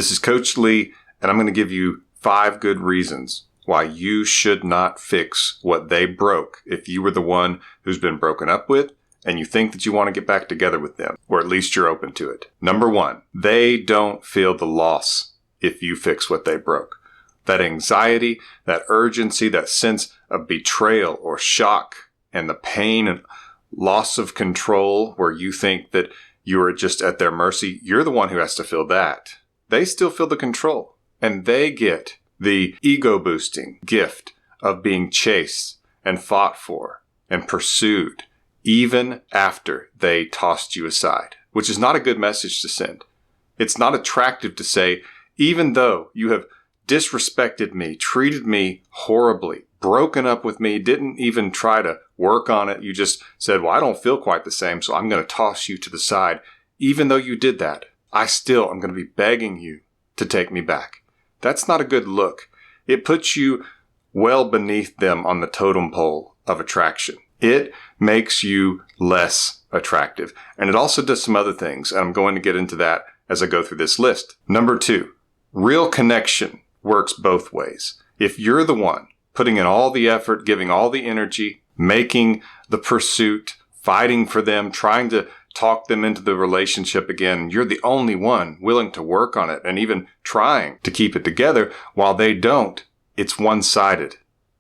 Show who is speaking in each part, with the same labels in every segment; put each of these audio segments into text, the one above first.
Speaker 1: This is Coach Lee, and I'm going to give you 5 good reasons why you should not fix what they broke if you were the one who's been broken up with and you think that you want to get back together with them, or at least you're open to it. Number 1, they don't feel the loss if you fix what they broke. That anxiety, that urgency, that sense of betrayal or shock, and the pain and loss of control where you think that you are just at their mercy, you're the one who has to feel that. They still feel the control, and they get the ego-boosting gift of being chased and fought for and pursued even after they tossed you aside, which is not a good message to send. It's not attractive to say, even though you have disrespected me, treated me horribly, broken up with me, didn't even try to work on it. You just said, well, I don't feel quite the same, so I'm going to toss you to the side. Even though you did that, I still am going to be begging you to take me back. That's not a good look. It puts you well beneath them on the totem pole of attraction. It makes you less attractive. And it also does some other things. And I'm going to get into that as I go through this list. Number 2, real connection works both ways. If you're the one putting in all the effort, giving all the energy, making the pursuit, fighting for them, trying to talk them into the relationship again, you're the only one willing to work on it and even trying to keep it together, while they don't, it's one-sided.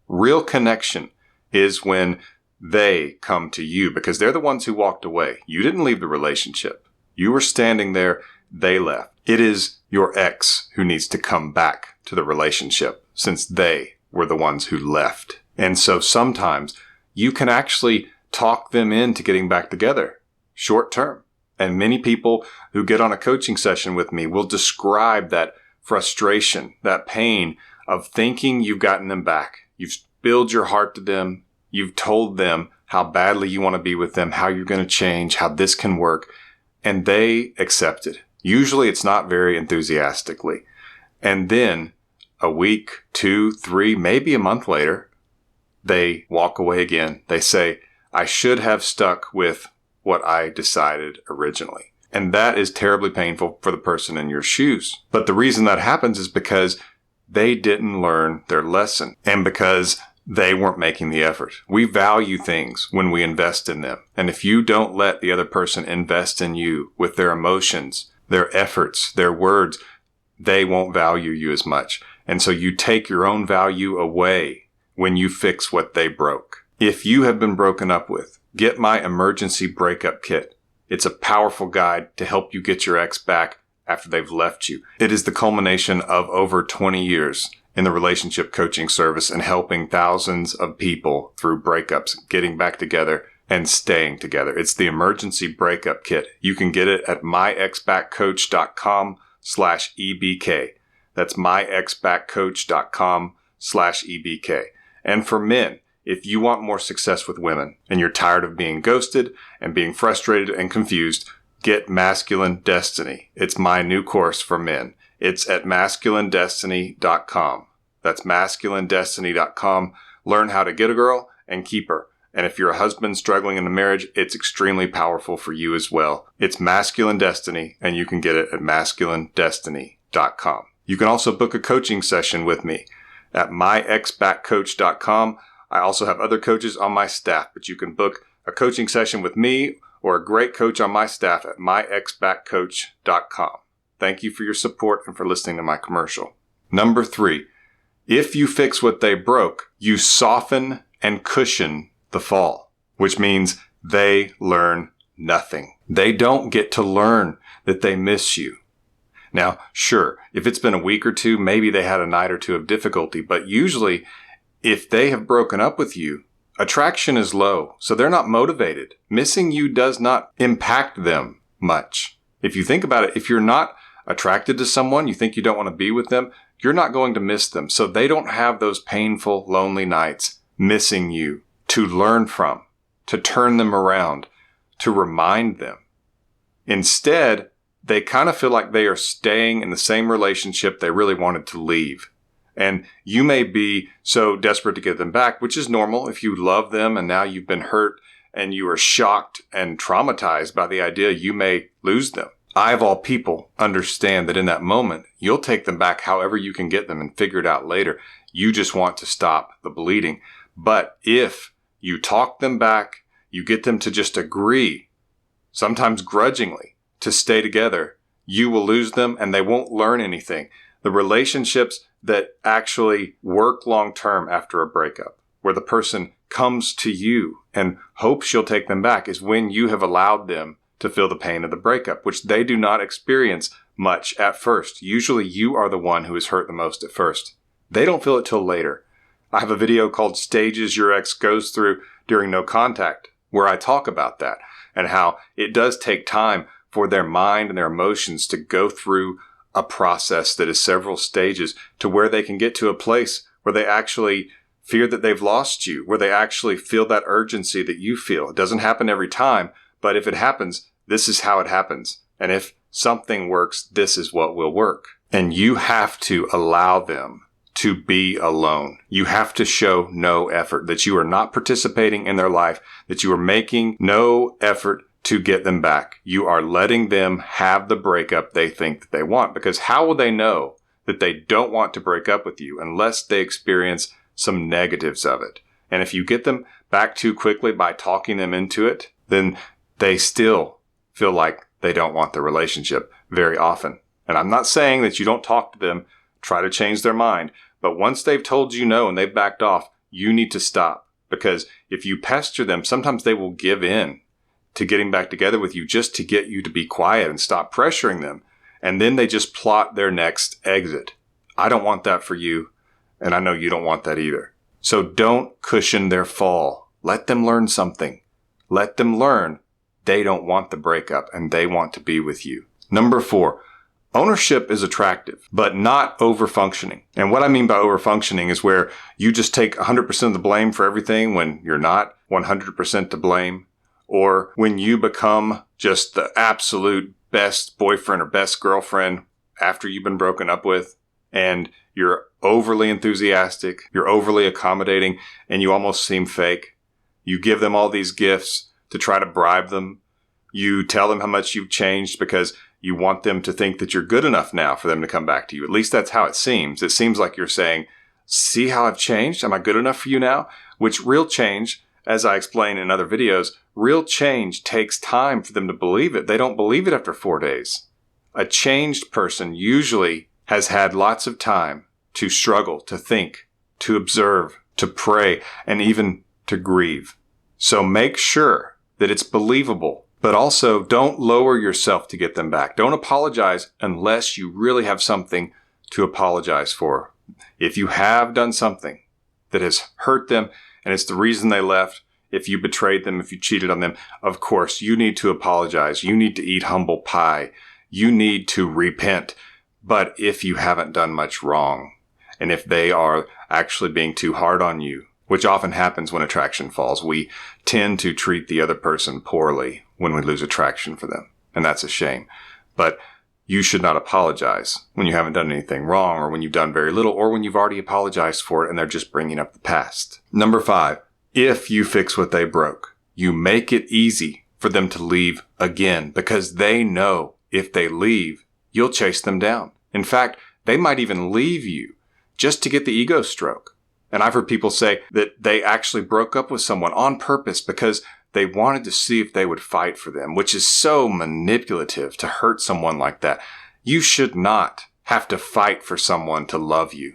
Speaker 1: Real connection is when they come to you because they're the ones who walked away. You didn't leave the relationship. You were standing there. They left. It is your ex who needs to come back to the relationship since they were the ones who left. And so sometimes you can actually talk them into getting back together short term. And many people who get on a coaching session with me will describe that frustration, that pain of thinking you've gotten them back. You've spilled your heart to them. You've told them how badly you want to be with them, how you're going to change, how this can work. And they accept it. Usually it's not very enthusiastically. And then a week, 2, 3, maybe a month later, they walk away again. They say, I should have stuck with what I decided originally. And that is terribly painful for the person in your shoes. But the reason that happens is because they didn't learn their lesson and because they weren't making the effort. We value things when we invest in them. And if you don't let the other person invest in you with their emotions, their efforts, their words, they won't value you as much. And so you take your own value away when you fix what they broke. If you have been broken up with, get my emergency breakup kit. It's a powerful guide to help you get your ex back after they've left you. It is the culmination of over 20 years in the relationship coaching service and helping thousands of people through breakups, getting back together and staying together. It's the emergency breakup kit. You can get it at myexbackcoach.com/EBK. That's myexbackcoach.com/EBK. And for men, if you want more success with women and you're tired of being ghosted and being frustrated and confused, get Masculine Destiny. It's my new course for men. It's at masculinedestiny.com. That's masculinedestiny.com. Learn how to get a girl and keep her. And if you're a husband struggling in a marriage, it's extremely powerful for you as well. It's Masculine Destiny, and you can get it at masculinedestiny.com. You can also book a coaching session with me at myexbackcoach.com. I also have other coaches on my staff, but you can book a coaching session with me or a great coach on my staff at myexbackcoach.com. Thank you for your support and for listening to my commercial. Number 3, if you fix what they broke, you soften and cushion the fall, which means they learn nothing. They don't get to learn that they miss you. Now, sure, if it's been a week or two, maybe they had a night or two of difficulty, but usually if they have broken up with you, attraction is low, so they're not motivated. Missing you does not impact them much. If you think about it, if you're not attracted to someone, you think you don't want to be with them, you're not going to miss them. So they don't have those painful, lonely nights missing you to learn from, to turn them around, to remind them. Instead, they kind of feel like they are staying in the same relationship they really wanted to leave. And you may be so desperate to get them back, which is normal if you love them and now you've been hurt and you are shocked and traumatized by the idea you may lose them. I, of all people, understand that in that moment, you'll take them back however you can get them and figure it out later. You just want to stop the bleeding. But if you talk them back, you get them to just agree, sometimes grudgingly, to stay together, you will lose them and they won't learn anything. The relationships that actually work long term after a breakup, where the person comes to you and hopes you'll take them back, is when you have allowed them to feel the pain of the breakup, which they do not experience much at first. Usually you are the one who is hurt the most at first. They don't feel it till later. I have a video called Stages Your Ex Goes Through During No Contact, where I talk about that and how it does take time for their mind and their emotions to go through a process that is several stages to where they can get to a place where they actually fear that they've lost you, where they actually feel that urgency that you feel. It doesn't happen every time, but if it happens, this is how it happens. And if something works, this is what will work. And you have to allow them to be alone. You have to show no effort, that you are not participating in their life, that you are making no effort to get them back. You are letting them have the breakup they think that they want, because how will they know that they don't want to break up with you unless they experience some negatives of it? And if you get them back too quickly by talking them into it, then they still feel like they don't want the relationship very often. And I'm not saying that you don't talk to them, try to change their mind, but once they've told you no and they've backed off, you need to stop. Because if you pester them, sometimes they will give in to getting back together with you just to get you to be quiet and stop pressuring them. And then they just plot their next exit. I don't want that for you, and I know you don't want that either. So don't cushion their fall. Let them learn something. Let them learn they don't want the breakup and they want to be with you. Number 4, ownership is attractive, but not overfunctioning. And what I mean by overfunctioning is where you just take 100% of the blame for everything when you're not 100% to blame. Or when you become just the absolute best boyfriend or best girlfriend after you've been broken up with, and you're overly enthusiastic, you're overly accommodating, and you almost seem fake. You give them all these gifts to try to bribe them. You tell them how much you've changed because you want them to think that you're good enough now for them to come back to you. At least that's how it seems. It seems like you're saying, see how I've changed? Am I good enough for you now? Which real change, as I explain in other videos, real change takes time for them to believe it. They don't believe it after 4 days. A changed person usually has had lots of time to struggle, to think, to observe, to pray, and even to grieve. So make sure that it's believable, but also don't lower yourself to get them back. Don't apologize unless you really have something to apologize for. If you have done something that has hurt them and it's the reason they left, if you betrayed them, if you cheated on them, of course, you need to apologize. You need to eat humble pie. You need to repent. But if you haven't done much wrong, and if they are actually being too hard on you, which often happens when attraction falls, we tend to treat the other person poorly when we lose attraction for them. And that's a shame. But you should not apologize when you haven't done anything wrong, or when you've done very little, or when you've already apologized for it and they're just bringing up the past. Number 5. If you fix what they broke, you make it easy for them to leave again, because they know if they leave, you'll chase them down. In fact, they might even leave you just to get the ego stroke. And I've heard people say that they actually broke up with someone on purpose because they wanted to see if they would fight for them, which is so manipulative to hurt someone like that. You should not have to fight for someone to love you.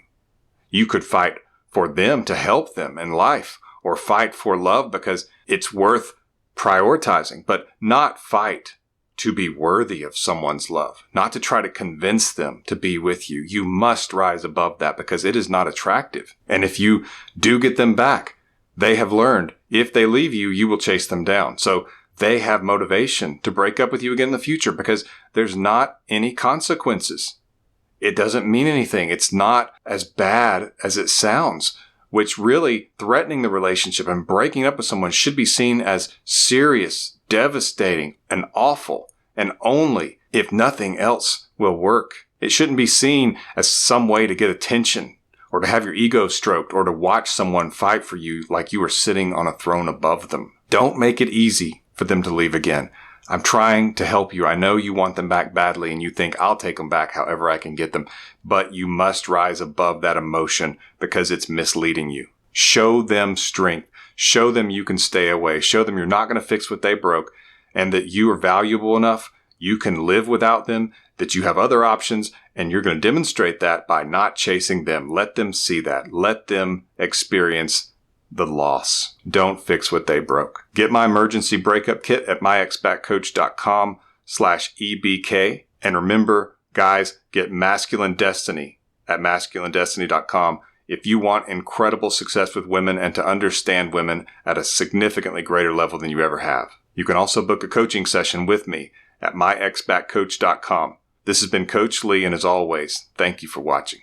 Speaker 1: You could fight for them to help them in life, or fight for love because it's worth prioritizing, but not fight to be worthy of someone's love, not to try to convince them to be with you. You must rise above that because it is not attractive. And if you do get them back, they have learned if they leave you, you will chase them down. So they have motivation to break up with you again in the future because there's not any consequences. It doesn't mean anything. It's not as bad as it sounds, which really threatening the relationship and breaking up with someone should be seen as serious, devastating, and awful, and only if nothing else will work. It shouldn't be seen as some way to get attention, or to have your ego stroked, or to watch someone fight for you like you are sitting on a throne above them. Don't make it easy for them to leave again. I'm trying to help you. I know you want them back badly and you think I'll take them back however I can get them, but you must rise above that emotion because it's misleading you. Show them strength. Show them you can stay away. Show them you're not going to fix what they broke and that you are valuable enough. You can live without them, that you have other options, and you're going to demonstrate that by not chasing them. Let them see that. Let them experience the loss. Don't fix what they broke. Get my emergency breakup kit at myexpatcoach.com/EBK. And remember, guys, get Masculine Destiny at masculinedestiny.com if you want incredible success with women and to understand women at a significantly greater level than you ever have. You can also book a coaching session with me at myexpatcoach.com. This has been Coach Lee, and as always, thank you for watching.